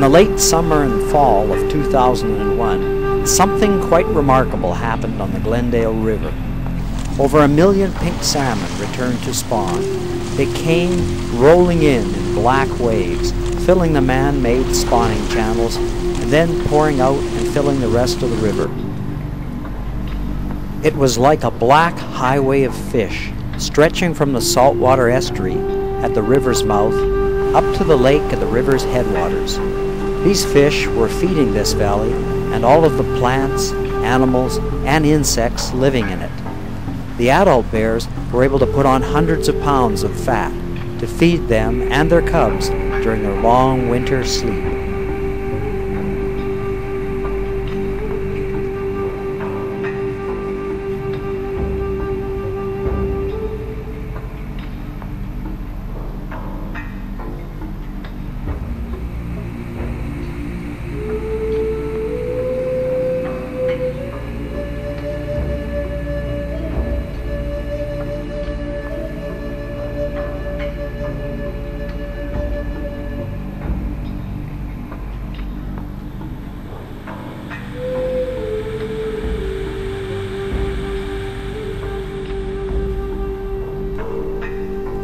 the late summer and fall of 2001, something quite remarkable happened on the Glendale River. Over 1 million pink salmon returned to spawn. They came rolling in black waves, filling the man-made spawning channels, and then pouring out and filling the rest of the river. It was like a black highway of fish, stretching from the saltwater estuary at the river's mouth up to the lake at the river's headwaters. These fish were feeding this valley and all of the plants, animals, and insects living in it. The adult bears were able to put on hundreds of pounds of fat to feed them and their cubs during their long winter sleep.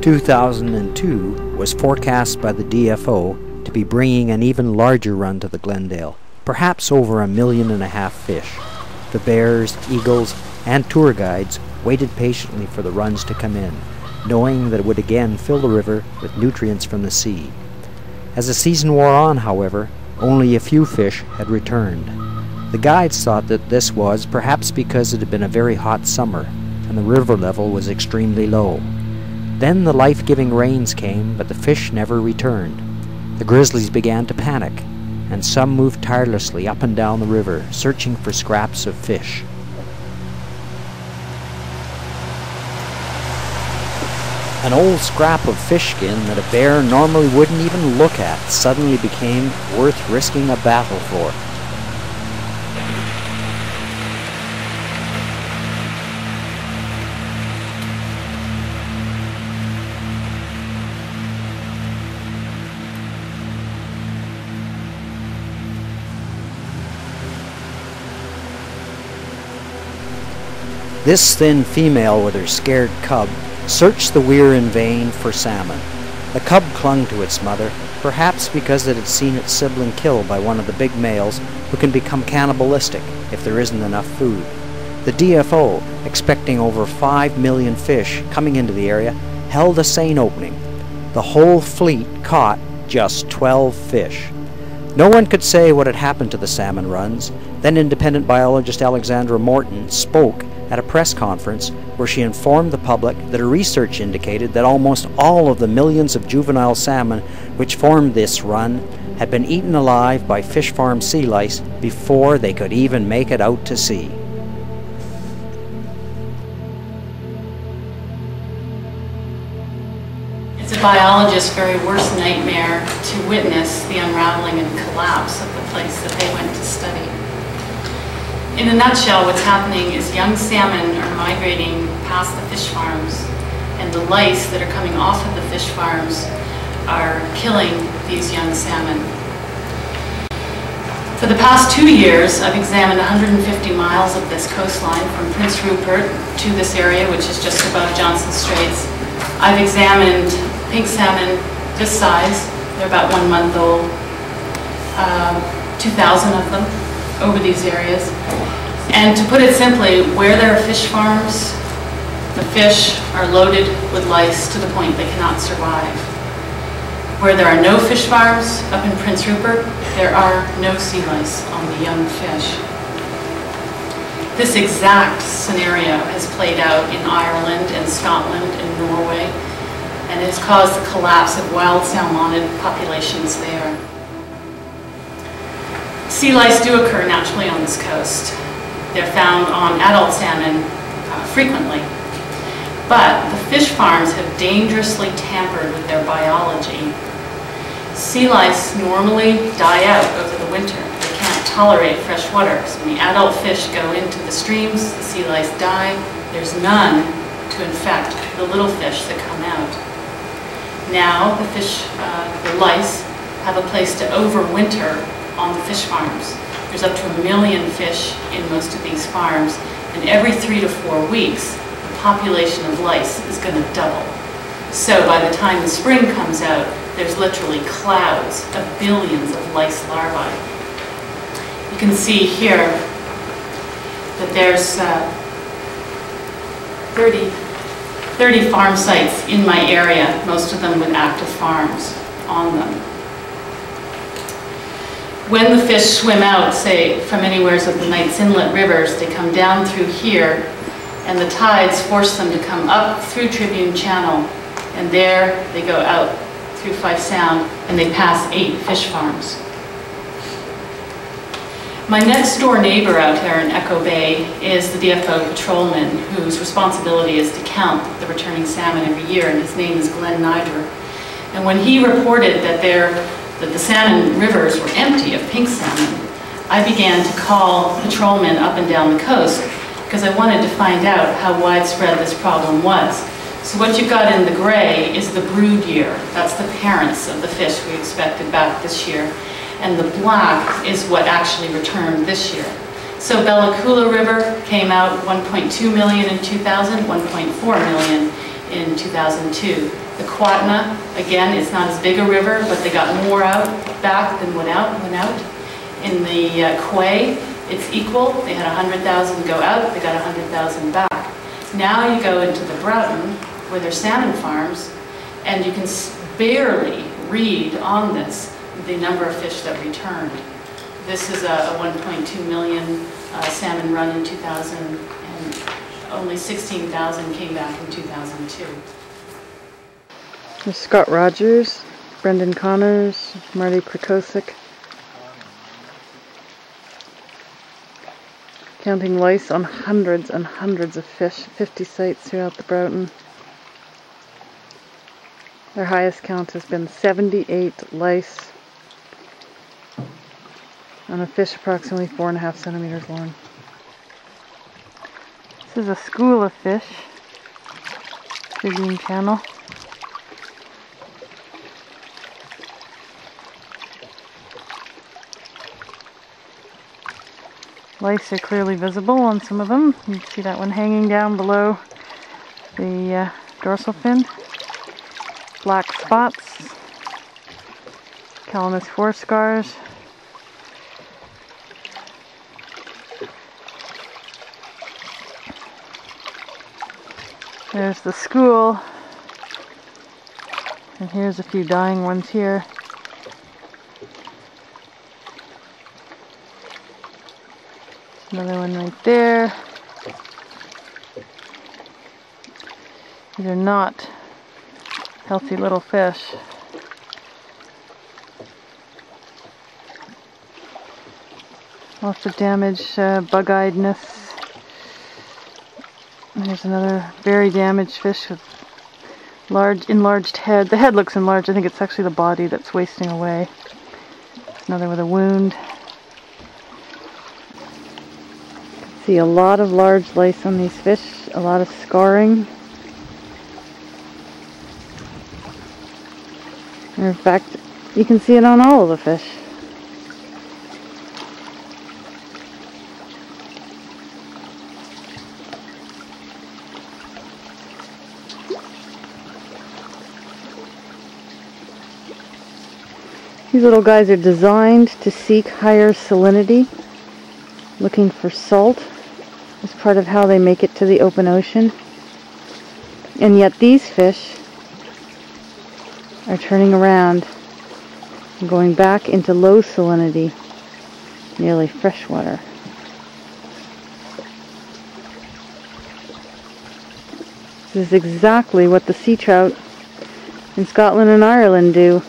2002 was forecast by the DFO to be bringing an even larger run to the Glendale, perhaps over 1.5 million fish. The bears, eagles, and tour guides waited patiently for the runs to come in, knowing that it would again fill the river with nutrients from the sea. As the season wore on, however, only a few fish had returned. The guides thought that this was perhaps because it had been a very hot summer and the river level was extremely low. Then the life-giving rains came, but the fish never returned. The grizzlies began to panic, and some moved tirelessly up and down the river, searching for scraps of fish. An old scrap of fish skin that a bear normally wouldn't even look at suddenly became worth risking a battle for. This thin female with her scared cub searched the weir in vain for salmon. The cub clung to its mother, perhaps because it had seen its sibling killed by one of the big males who can become cannibalistic if there isn't enough food. The DFO, expecting over 5 million fish coming into the area, held a seine opening. The whole fleet caught just 12 fish. No one could say what had happened to the salmon runs. Then independent biologist Alexandra Morton spoke at a press conference where she informed the public that her research indicated that almost all of the millions of juvenile salmon which formed this run had been eaten alive by fish farm sea lice before they could even make it out to sea. It's a biologist's very worst nightmare to witness the unraveling and collapse of the place that they went to study. In a nutshell, what's happening is young salmon are migrating past the fish farms, and the lice that are coming off of the fish farms are killing these young salmon. For the past 2 years, I've examined 150 miles of this coastline from Prince Rupert to this area, which is just above Johnson Straits. I've examined pink salmon this size. They're about 1 month old, 2,000 of them over these areas. And to put it simply, where there are fish farms, the fish are loaded with lice to the point they cannot survive. Where there are no fish farms, up in Prince Rupert, there are no sea lice on the young fish. This exact scenario has played out in Ireland and Scotland and Norway, and has caused the collapse of wild salmonid populations there. Sea lice do occur naturally on this coast. They're found on adult salmon frequently. But the fish farms have dangerously tampered with their biology. Sea lice normally die out over the winter. They can't tolerate fresh water. So when the adult fish go into the streams, the sea lice die. There's none to infect the little fish that come out. Now the lice have a place to overwinter on the fish farms. There's up to 1 million fish in most of these farms, and every 3 to 4 weeks, the population of lice is going to double. So by the time the spring comes out, there's literally clouds of billions of lice larvae. You can see here that there's 30 farm sites in my area, most of them with active farms on them. When the fish swim out, say, from anywhere of the Knights Inlet rivers, they come down through here, and the tides force them to come up through Tribune Channel, and there they go out through Fife Sound, and they pass 8 fish farms. My next door neighbor out there in Echo Bay is the DFO patrolman, whose responsibility is to count the returning salmon every year, and his name is Glenn Niger. And when he reported that the salmon rivers were empty of pink salmon, I began to call patrolmen up and down the coast because I wanted to find out how widespread this problem was. So what you've got in the gray is the brood year. That's the parents of the fish we expected back this year. And the black is what actually returned this year. So Bella Coola River came out 1.2 million in 2000, 1.4 million in 2002. The Quatna, again, it's not as big a river, but they got more back than went out. In the Quay, it's equal. They had 100,000 go out, they got 100,000 back. Now you go into the Broughton, where there's salmon farms, and you can barely read on this the number of fish that returned. This is a 1.2 million salmon run in 2000, and only 16,000 came back in 2002. There's Scott Rogers, Brendan Connors, Marty Krakosik. Counting lice on hundreds and hundreds of fish, 50 sites throughout the Broughton. Their highest count has been 78 lice on a fish approximately 4.5 centimeters long. This is a school of fish, Tribune Channel. Lice are clearly visible on some of them. You can see that one hanging down below the dorsal fin. Black spots, Calamus 4 scars. There's the school, and here's a few dying ones here. Another one right there. These are not healthy little fish. Lots of damage, bug-eyedness. There's another very damaged fish with enlarged head. The head looks enlarged. I think it's actually the body that's wasting away. Another with a wound. See a lot of large lice on these fish, a lot of scarring. And in fact, you can see it on all of the fish. These little guys are designed to seek higher salinity, looking for salt as part of how they make it to the open ocean. And yet these fish are turning around and going back into low salinity, nearly freshwater. This is exactly what the sea trout in Scotland and Ireland do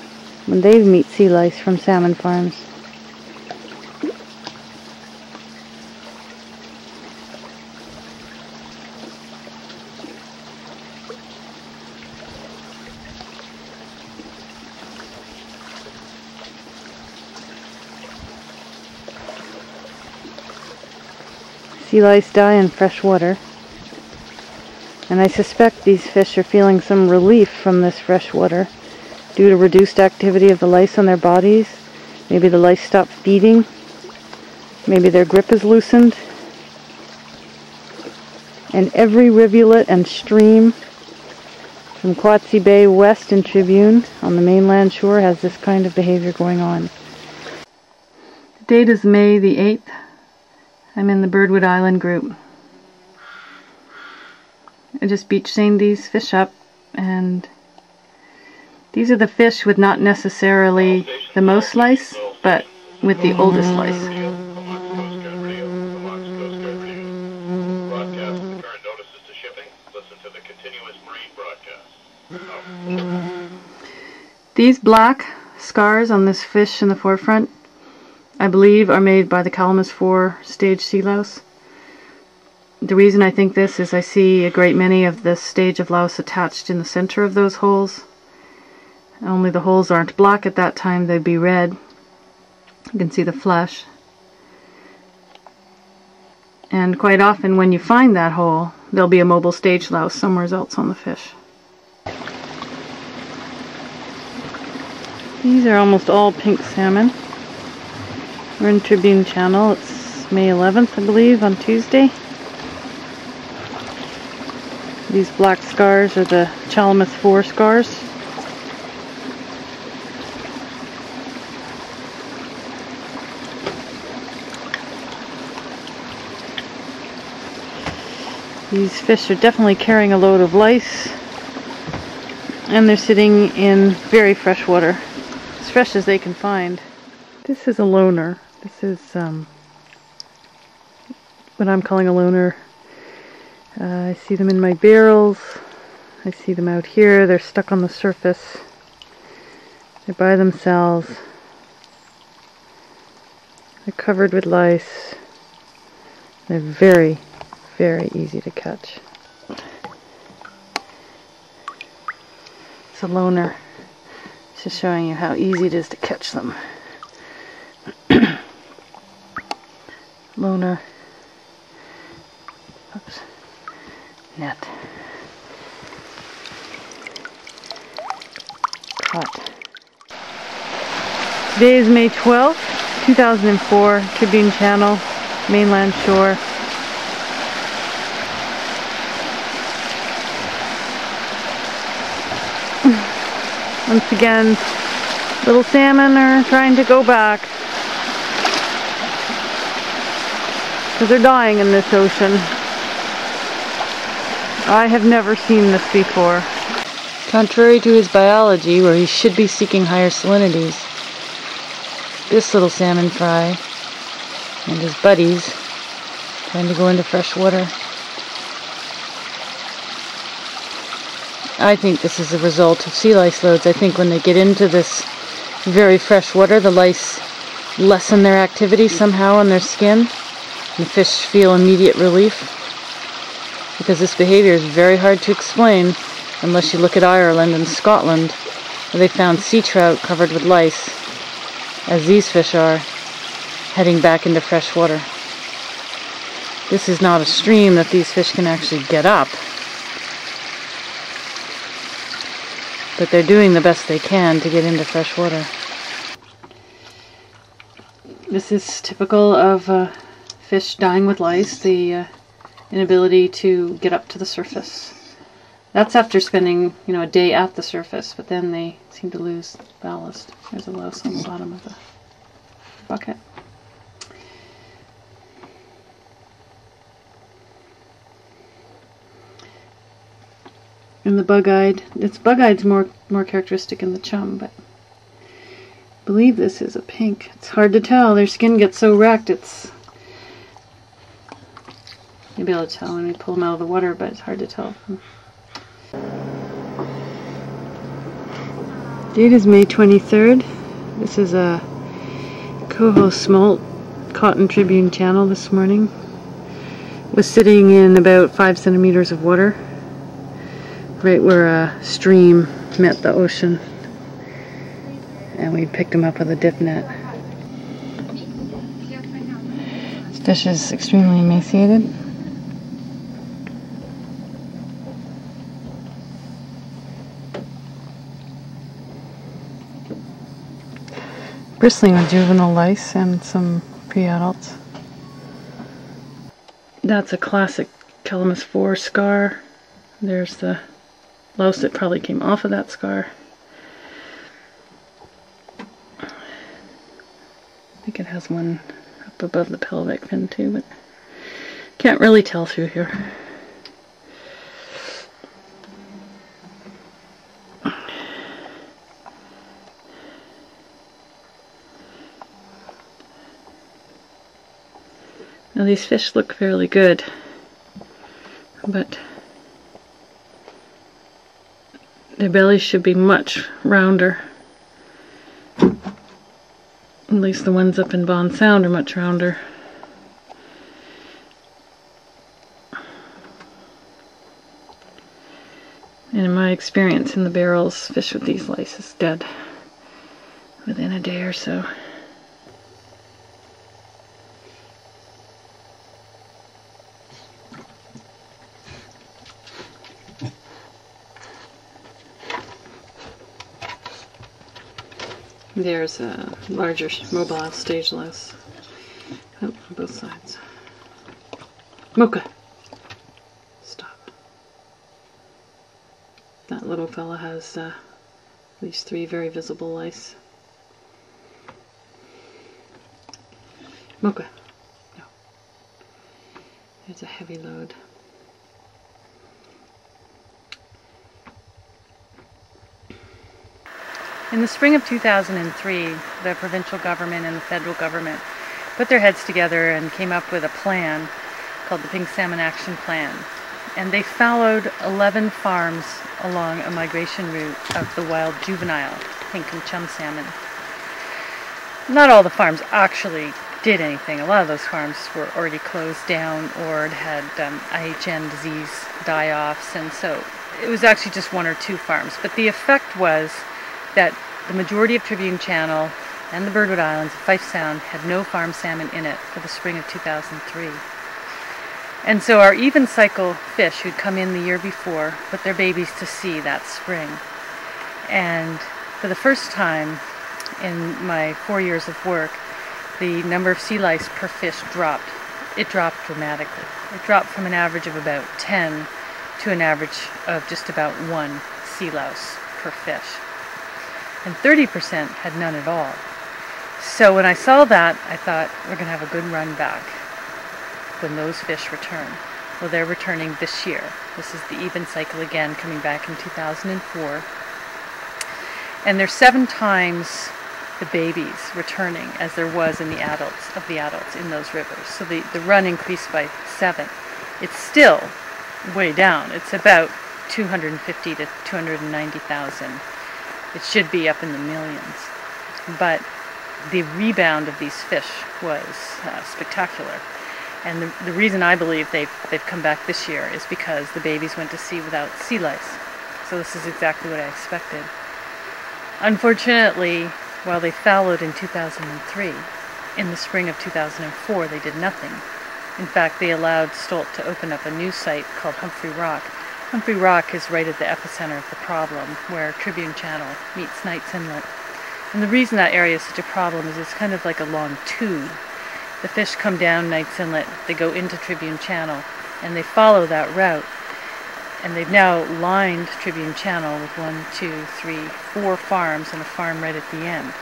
when they meet sea lice from salmon farms. Sea lice die in fresh water, and I suspect these fish are feeling some relief from this fresh water due to reduced activity of the lice on their bodies. Maybe the lice stopped feeding. Maybe their grip is loosened. And every rivulet and stream from Quatsi Bay west in Tribune on the mainland shore has this kind of behavior going on. The date is May the 8th. I'm in the Birdwood Island group. I just beach seined these fish up, and these are the fish with not necessarily the most lice, but with the oldest lice. These black scars on this fish in the forefront, I believe, are made by the Calamus 4 stage sea louse. The reason I think this is I see a great many of this stage of louse attached in the center of those holes. Only the holes aren't black at that time, they'd be red. You can see the flesh. And quite often when you find that hole, there'll be a mobile stage louse somewhere else on the fish. These are almost all pink salmon. We're in Tribune Channel. It's May 11th, I believe, on Tuesday. These black scars are the Calamus 4 scars. These fish are definitely carrying a load of lice, and they're sitting in very fresh water, as fresh as they can find. This is a loner. This is what I'm calling a loner. I see them in my barrels. I see them out here. They're stuck on the surface. They're by themselves. They're covered with lice. They're very, very easy to catch. It's a loner. Just showing you how easy it is to catch them. Loner. Oops. Net. Caught. Today is May 12th, 2004, Tribune Channel, mainland shore. Once again, little salmon are trying to go back because they're dying in this ocean. I have never seen this before. Contrary to his biology, where he should be seeking higher salinities, this little salmon fry and his buddies trying to go into fresh water. I think this is a result of sea lice loads. I think when they get into this very fresh water, the lice lessen their activity somehow on their skin, and the fish feel immediate relief. Because this behavior is very hard to explain unless you look at Ireland and Scotland, where they found sea trout covered with lice, as these fish are, heading back into fresh water. This is not a stream that these fish can actually get up, but they're doing the best they can to get into fresh water. This is typical of fish dying with lice, the inability to get up to the surface. That's after spending, a day at the surface, but then they seem to lose ballast. There's a louse on the bottom of the bucket. And the bug-eyed, bug-eyed's more characteristic in the chum, but I believe this is a pink. It's hard to tell. Their skin gets so wrecked, you'll be able to tell when we pull them out of the water, but it's hard to tell. Date is May 23rd. This is a coho smolt caught in Tribune Channel this morning. Was sitting in about 5 centimeters of water, right where a stream met the ocean, and we picked him up with a dip net. This fish is extremely emaciated. Bristling with juvenile lice and some pre-adults. That's a classic Calamus 4 scar. There's the louse that probably came off of that scar. I think it has one up above the pelvic fin too, but can't really tell through here. Now these fish look fairly good, but their bellies should be much rounder. At least the ones up in Bond Sound are much rounder. And in my experience in the barrels, fish with these lice is dead within a day or so. There's a larger mobile stage louse. Oh, on both sides. Mocha! Stop. That little fella has at least 3 very visible lice. Mocha! No. There's a heavy load. In the spring of 2003, the provincial government and the federal government put their heads together and came up with a plan called the Pink Salmon Action Plan. And they followed 11 farms along a migration route of the wild juvenile pink and chum salmon. Not all the farms actually did anything. A lot of those farms were already closed down or had IHN disease die-offs, and so it was actually just 1 or 2 farms. But the effect was that the majority of Tribune Channel and the Birdwood Islands of Fife Sound had no farm salmon in it for the spring of 2003. And so our even cycle fish who'd come in the year before put their babies to sea that spring. And for the first time in my 4 years of work, the number of sea lice per fish dropped. It dropped dramatically. It dropped from an average of about 10 to an average of just about 1 sea louse per fish. And 30% had none at all. So when I saw that, I thought, we're going to have a good run back when those fish return. Well, they're returning this year. This is the even cycle again, coming back in 2004. And there's 7 times the babies returning as there was in the adults in those rivers. So the run increased by 7. It's still way down. It's about 250 to 290,000. It should be up in the millions. But the rebound of these fish was spectacular. And the reason I believe they've come back this year is because the babies went to sea without sea lice. So this is exactly what I expected. Unfortunately, while they fallowed in 2003, in the spring of 2004 they did nothing. In fact, they allowed Stolt to open up a new site called Humphrey Rock. Humphrey Rock is right at the epicenter of the problem, where Tribune Channel meets Knights Inlet. And the reason that area is such a problem is it's kind of like a long tube. The fish come down Knights Inlet, they go into Tribune Channel, and they follow that route. And they've now lined Tribune Channel with 1, 2, 3, 4 farms and a farm right at the end.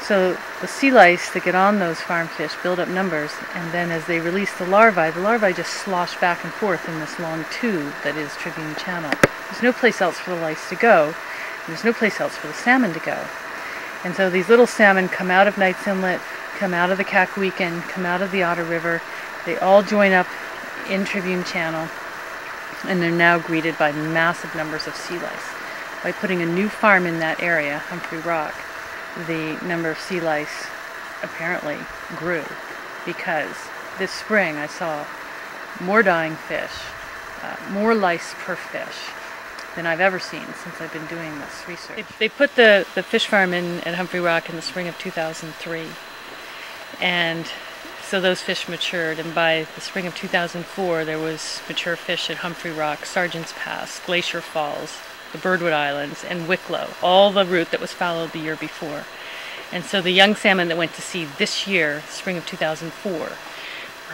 So the sea lice that get on those farm fish build up numbers, and then as they release the larvae just slosh back and forth in this long tube that is Tribune Channel. There's no place else for the lice to go, and there's no place else for the salmon to go. And so these little salmon come out of Knights Inlet, come out of the Kakwikon, come out of the Otter River, they all join up in Tribune Channel, and they're now greeted by massive numbers of sea lice. By putting a new farm in that area, Humphrey Rock, the number of sea lice apparently grew, because this spring I saw more dying fish, more lice per fish than I've ever seen since I've been doing this research. They put the fish farm in at Humphrey Rock in the spring of 2003, and so those fish matured, and by the spring of 2004 there was mature fish at Humphrey Rock, Sergeant's Pass, Glacier Falls, the Birdwood Islands, and Wicklow, all the route that was followed the year before. And so the young salmon that went to sea this year, spring of 2004, were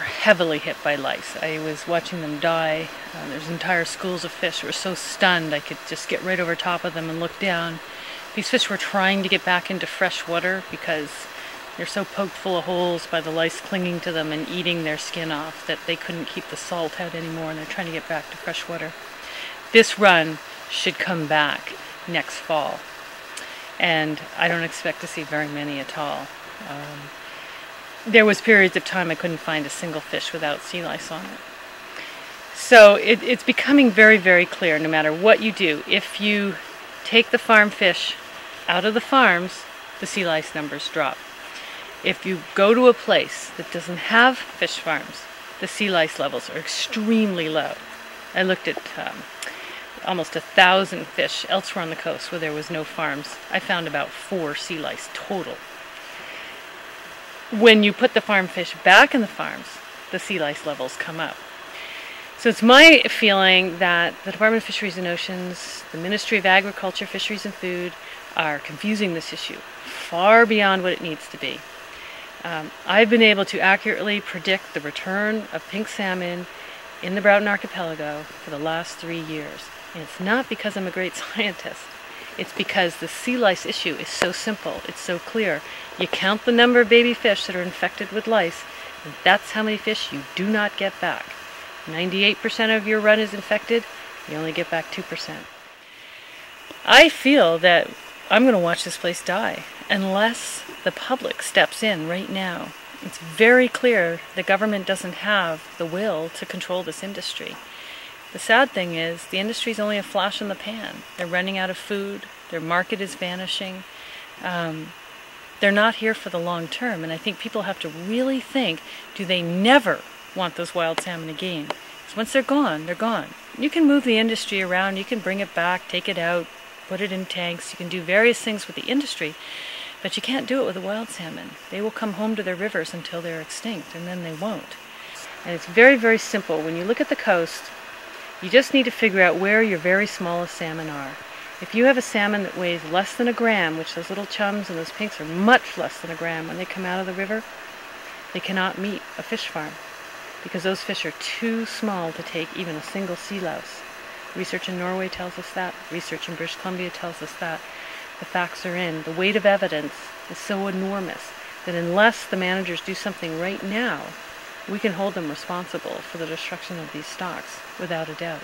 heavily hit by lice. I was watching them die. There's entire schools of fish that were so stunned I could just get right over top of them and look down. These fish were trying to get back into fresh water because they're so poked full of holes by the lice clinging to them and eating their skin off that they couldn't keep the salt out anymore, and they're trying to get back to fresh water. This run should come back next fall, and I don't expect to see very many at all. There was periods of time I couldn't find a single fish without sea lice on it. So it's becoming very, very clear, no matter what you do, if you take the farm fish out of the farms, the sea lice numbers drop. If you go to a place that doesn't have fish farms, the sea lice levels are extremely low. I looked at almost 1,000 fish elsewhere on the coast where there was no farms. I found about 4 sea lice total. When you put the farm fish back in the farms, the sea lice levels come up. So it's my feeling that the Department of Fisheries and Oceans, the Ministry of Agriculture, Fisheries and Food are confusing this issue far beyond what it needs to be. I've been able to accurately predict the return of pink salmon in the Broughton Archipelago for the last 3 years. And it's not because I'm a great scientist. It's because the sea lice issue is so simple, it's so clear. You count the number of baby fish that are infected with lice, and that's how many fish you do not get back. 98% of your run is infected, you only get back 2%. I feel that I'm going to watch this place die unless the public steps in right now. It's very clear the government doesn't have the will to control this industry. The sad thing is the industry is only a flash in the pan. They're running out of food, their market is vanishing. They're not here for the long term, and I think people have to really think, do they never want those wild salmon again? Because once they're gone, they're gone. You can move the industry around, you can bring it back, take it out, put it in tanks, you can do various things with the industry, but you can't do it with the wild salmon. They will come home to their rivers until they're extinct, and then they won't. And it's very, very simple. When you look at the coast, you just need to figure out where your very smallest salmon are. If you have a salmon that weighs less than a gram, which those little chums and those pinks are much less than a gram when they come out of the river, they cannot meet a fish farm because those fish are too small to take even a single sea louse. Research in Norway tells us that. Research in British Columbia tells us that. The facts are in. The weight of evidence is so enormous that unless the managers do something right now, we can hold them responsible for the destruction of these stocks, without a doubt.